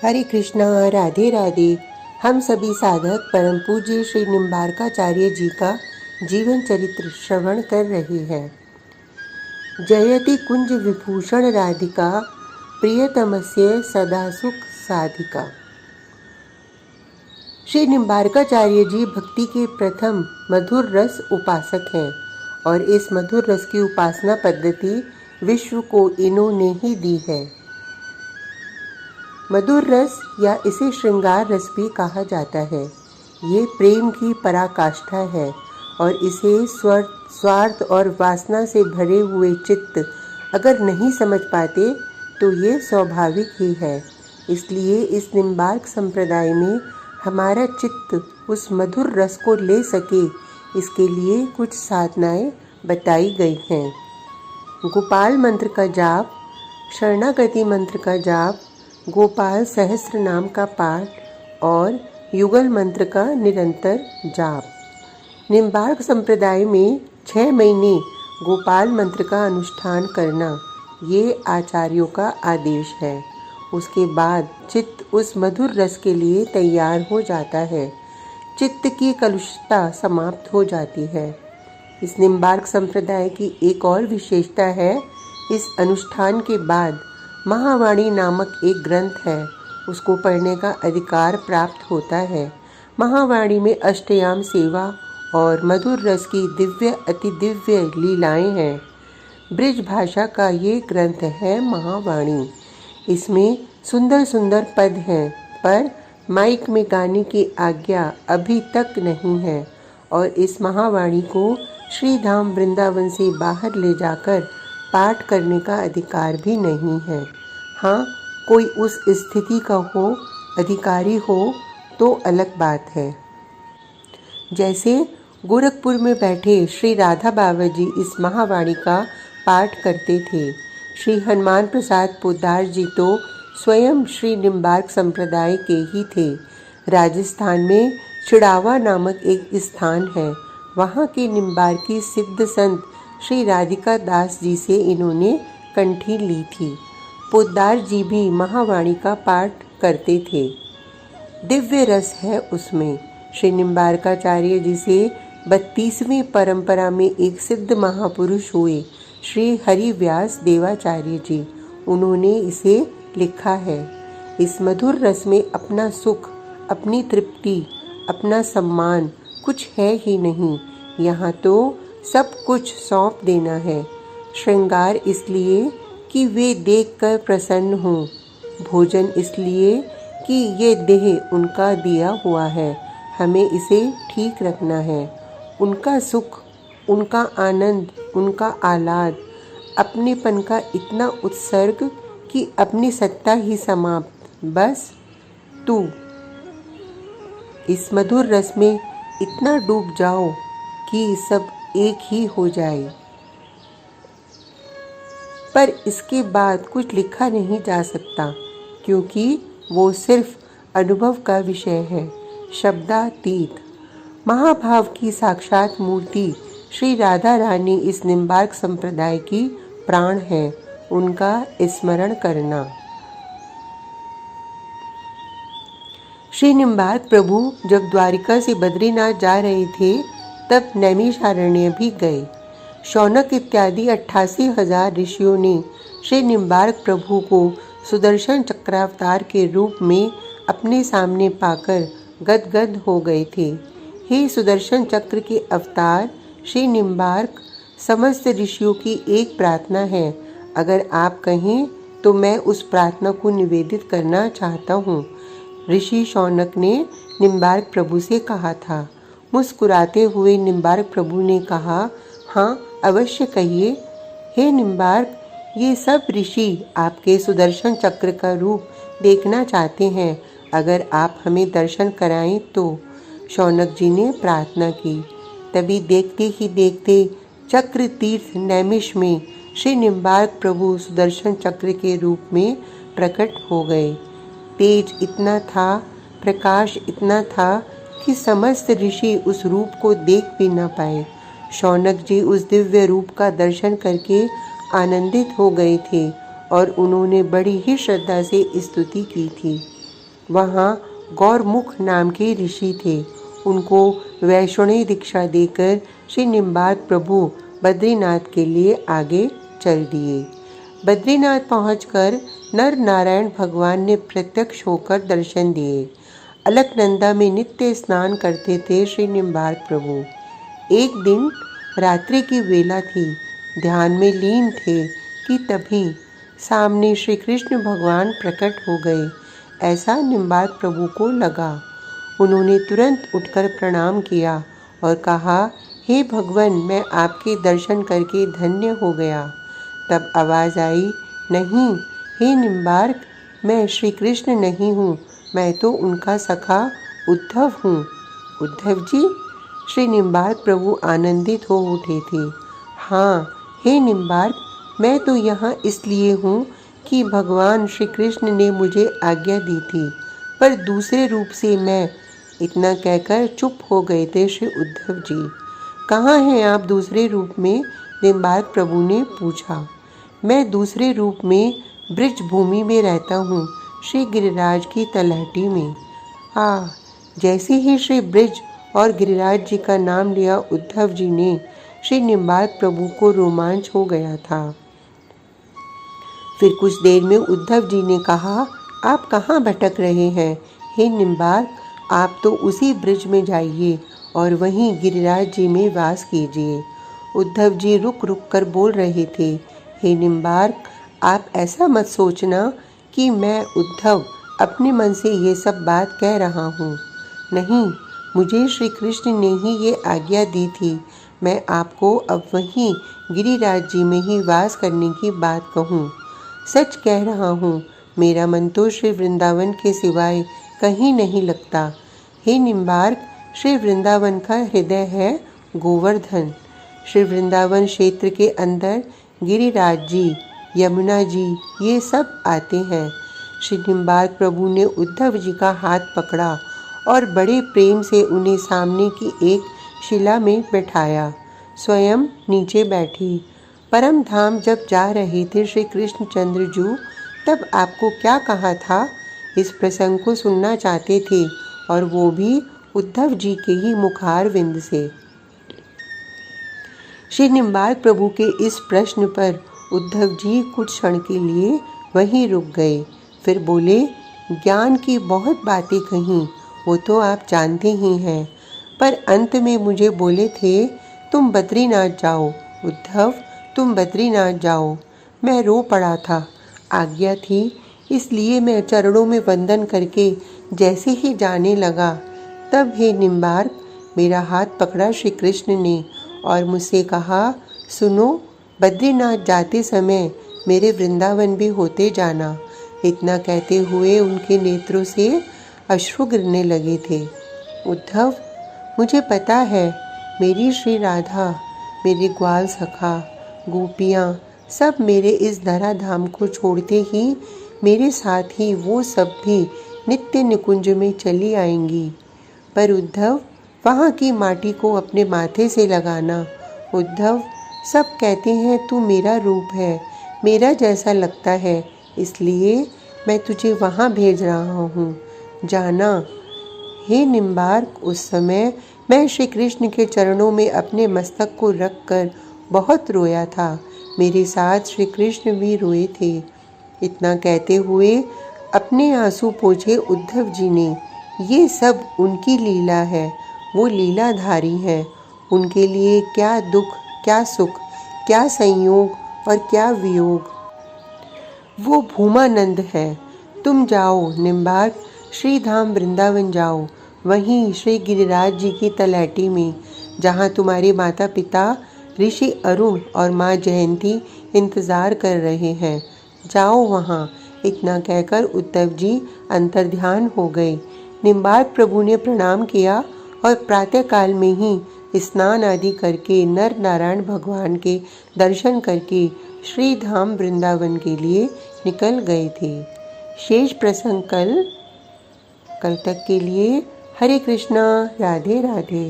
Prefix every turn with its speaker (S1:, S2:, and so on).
S1: हरे कृष्णा, राधे राधे। हम सभी साधक परम पूज्य श्री निम्बार्काचार्य जी का जीवन चरित्र श्रवण कर रहे हैं। जयति कुंज विभूषण राधिका, प्रियतमस्य सदा सुख साधिका। श्री निम्बार्काचार्य जी भक्ति के प्रथम मधुर रस उपासक हैं और इस मधुर रस की उपासना पद्धति विश्व को इन्होंने ही दी है। मधुर रस या इसे श्रृंगार रस भी कहा जाता है। ये प्रेम की पराकाष्ठा है और इसे स्वार्थ और वासना से भरे हुए चित्त अगर नहीं समझ पाते तो ये स्वाभाविक ही है। इसलिए इस निम्बार्क संप्रदाय में हमारा चित्त उस मधुर रस को ले सके, इसके लिए कुछ साधनाएं बताई गई हैं। गोपाल मंत्र का जाप, शरणागति मंत्र का जाप, गोपाल सहस्त्र नाम का पाठ और युगल मंत्र का निरंतर जाप। निम्बार्क संप्रदाय में 6 महीने गोपाल मंत्र का अनुष्ठान करना ये आचार्यों का आदेश है। उसके बाद चित्त उस मधुर रस के लिए तैयार हो जाता है। चित्त की कलुषता समाप्त हो जाती है। इस निम्बार्क संप्रदाय की एक और विशेषता है, इस अनुष्ठान के बाद महावाणी नामक एक ग्रंथ है, उसको पढ़ने का अधिकार प्राप्त होता है। महावाणी में अष्टयाम सेवा और मधुर रस की दिव्य अति दिव्य लीलाएं हैं। ब्रिज भाषा का ये ग्रंथ है महावाणी। इसमें सुंदर सुंदर पद हैं, पर माइक में गाने की आज्ञा अभी तक नहीं है और इस महावाणी को श्री धाम वृंदावन से बाहर ले जाकर पाठ करने का अधिकार भी नहीं है। हाँ, कोई उस स्थिति का हो, अधिकारी हो तो अलग बात है। जैसे गोरखपुर में बैठे श्री राधा बाबा जी इस महावाणी का पाठ करते थे। श्री हनुमान प्रसाद पोद्दार जी तो स्वयं श्री निम्बार्क संप्रदाय के ही थे। राजस्थान में चिड़ावा नामक एक स्थान है, वहाँ के निम्बार्की सिद्ध संत श्री राधिका दास जी से इन्होंने कंठी ली थी। पोद्दार जी भी महावाणी का पाठ करते थे। दिव्य रस है उसमें। श्री निम्बार्काचार्य जी से 32वीं परंपरा में एक सिद्ध महापुरुष हुए श्री हरिव्यास देवाचार्य जी, उन्होंने इसे लिखा है। इस मधुर रस में अपना सुख, अपनी तृप्ति, अपना सम्मान कुछ है ही नहीं। यहाँ तो सब कुछ सौंप देना है। श्रृंगार इसलिए कि वे देखकर प्रसन्न हों, भोजन इसलिए कि ये देह उनका दिया हुआ है, हमें इसे ठीक रखना है। उनका सुख, उनका आनंद, उनका आह्लाद, अपनेपन का इतना उत्सर्ग कि अपनी सत्ता ही समाप्त। बस तू इस मधुर रस में इतना डूब जाओ कि सब एक ही हो जाए। पर इसके बाद कुछ लिखा नहीं जा सकता, क्योंकि वो सिर्फ अनुभव का विषय है, शब्दातीत। महाभाव की साक्षात मूर्ति श्री राधा रानी इस निम्बार्क संप्रदाय की प्राण है। उनका स्मरण करना। श्री निम्बार्क प्रभु जब द्वारिका से बद्रीनाथ जा रहे थे तब नैमिषारण्य भी गए। शौनक इत्यादि 88,000 ऋषियों ने श्री निम्बार्क प्रभु को सुदर्शन चक्रावतार के रूप में अपने सामने पाकर गदगद हो गए थे। हे सुदर्शन चक्र के अवतार श्री निम्बार्क, समस्त ऋषियों की एक प्रार्थना है। अगर आप कहें तो मैं उस प्रार्थना को निवेदित करना चाहता हूँ। ऋषि शौनक ने निम्बार्क प्रभु से कहा था। मुस्कुराते हुए निम्बार्क प्रभु ने कहा, हाँ अवश्य कहिए। हे निम्बार्क, ये सब ऋषि आपके सुदर्शन चक्र का रूप देखना चाहते हैं। अगर आप हमें दर्शन कराएं तो। शौनक जी ने प्रार्थना की। तभी देखते ही देखते चक्र तीर्थ नैमिष में श्री निम्बार्क प्रभु सुदर्शन चक्र के रूप में प्रकट हो गए। तेज इतना था, प्रकाश इतना था कि समस्त ऋषि उस रूप को देख भी न पाए। शौनक जी उस दिव्य रूप का दर्शन करके आनंदित हो गए थे और उन्होंने बड़ी ही श्रद्धा से स्तुति की थी। वहाँ गौरमुख नाम के ऋषि थे। उनको वैष्णवी दीक्षा देकर श्री निम्बार्क प्रभु बद्रीनाथ के लिए आगे चल दिए। बद्रीनाथ पहुंचकर नर नारायण भगवान ने प्रत्यक्ष होकर दर्शन दिए। अलकनंदा में नित्य स्नान करते थे श्री निम्बार्क प्रभु। एक दिन रात्रि की वेला थी, ध्यान में लीन थे कि तभी सामने श्री कृष्ण भगवान प्रकट हो गए। ऐसा निम्बार्क प्रभु को लगा। उन्होंने तुरंत उठकर प्रणाम किया और कहा, हे भगवान, मैं आपके दर्शन करके धन्य हो गया। तब आवाज़ आई, नहीं हे निम्बार्क, मैं श्री कृष्ण नहीं हूँ, मैं तो उनका सखा उद्धव हूँ। उद्धव जी? श्री निम्बार्क प्रभु आनंदित हो उठे थे। हाँ हे निम्बार्क, मैं तो यहाँ इसलिए हूँ कि भगवान श्री कृष्ण ने मुझे आज्ञा दी थी, पर दूसरे रूप से मैं। इतना कहकर चुप हो गए थे श्री उद्धव जी। कहाँ हैं आप दूसरे रूप में? निम्बार्क प्रभु ने पूछा। मैं दूसरे रूप में ब्रज भूमि में रहता हूँ, श्री गिरिराज की तलहटी में। जैसे ही श्री ब्रज और गिरिराज जी का नाम लिया उद्धव जी ने, श्री निम्बार्क प्रभु को रोमांच हो गया था। फिर कुछ देर में उद्धव जी ने कहा, आप कहाँ भटक रहे हैं? हे निम्बार्क, आप तो उसी ब्रज में जाइए और वहीं गिरिराज जी में वास कीजिए। उद्धव जी रुक रुक कर बोल रहे थे, हे निम्बार्क, आप ऐसा मत सोचना कि मैं उद्धव अपने मन से ये सब बात कह रहा हूँ। नहीं, मुझे श्री कृष्ण ने ही ये आज्ञा दी थी, मैं आपको अब वहीं गिरिराज जी में ही वास करने की बात कहूँ। सच कह रहा हूँ, मेरा मन तो श्री वृंदावन के सिवाय कहीं नहीं लगता। हे निम्बार्क, श्री वृंदावन का हृदय है गोवर्धन। श्री वृंदावन क्षेत्र के अंदर गिरिराज जी, यमुना जी, ये सब आते हैं। श्री निम्बार्क प्रभु ने उद्धव जी का हाथ पकड़ा और बड़े प्रेम से उन्हें सामने की एक शिला में बैठाया। स्वयं नीचे बैठी। परम धाम जब जा रहे थे श्री कृष्णचंद्र जी, तब आपको क्या कहा था? इस प्रसंग को सुनना चाहते थे, और वो भी उद्धव जी के ही मुखार विंद से। श्री निम्बार्क प्रभु के इस प्रश्न पर उद्धव जी कुछ क्षण के लिए वहीं रुक गए। फिर बोले, ज्ञान की बहुत बातें कहीं, वो तो आप जानते ही हैं, पर अंत में मुझे बोले थे, तुम बद्रीनाथ जाओ। उद्धव, तुम बद्रीनाथ जाओ। मैं रो पड़ा था। आज्ञा थी, इसलिए मैं चरणों में वंदन करके जैसे ही जाने लगा, तब हे निम्बार्क, मेरा हाथ पकड़ा श्री कृष्ण ने और मुझसे कहा, सुनो, बद्रीनाथ जाते समय मेरे वृंदावन भी होते जाना। इतना कहते हुए उनके नेत्रों से अश्रु गिरने लगे थे। उद्धव, मुझे पता है, मेरी श्री राधा, मेरे ग्वाल सखा, गोपियाँ सब मेरे इस धरा धाम को छोड़ते ही मेरे साथ ही वो सब भी नित्य निकुंज में चली आएंगी। पर उद्धव, वहाँ की माटी को अपने माथे से लगाना। उद्धव, सब कहते हैं तू मेरा रूप है, मेरा जैसा लगता है, इसलिए मैं तुझे वहाँ भेज रहा हूँ, जाना। हे निम्बार्क, उस समय मैं श्री कृष्ण के चरणों में अपने मस्तक को रखकर बहुत रोया था। मेरे साथ श्री कृष्ण भी रोए थे। इतना कहते हुए अपने आंसू पोंछे उद्धव जी ने। ये सब उनकी लीला है, वो लीलाधारी हैं। उनके लिए क्या दुख, क्या सुख, क्या संयोग और क्या वियोग। वो भूमानंद है। तुम जाओ निम्बार्क, श्री धाम वृंदावन जाओ, वहीं श्री गिरिराज जी की तलहटी में, जहाँ तुम्हारे माता पिता ऋषि अरुण और माँ जयंती इंतज़ार कर रहे हैं। जाओ वहाँ। इतना कहकर उद्धव जी अंतर्ध्यान हो गए। निम्बार्क प्रभु ने प्रणाम किया और प्रातःकाल में ही स्नान आदि करके नर नारायण भगवान के दर्शन करके श्री धाम वृंदावन के लिए निकल गए थे। शेष प्रसंग कल तक के लिए। हरे कृष्णा, राधे राधे।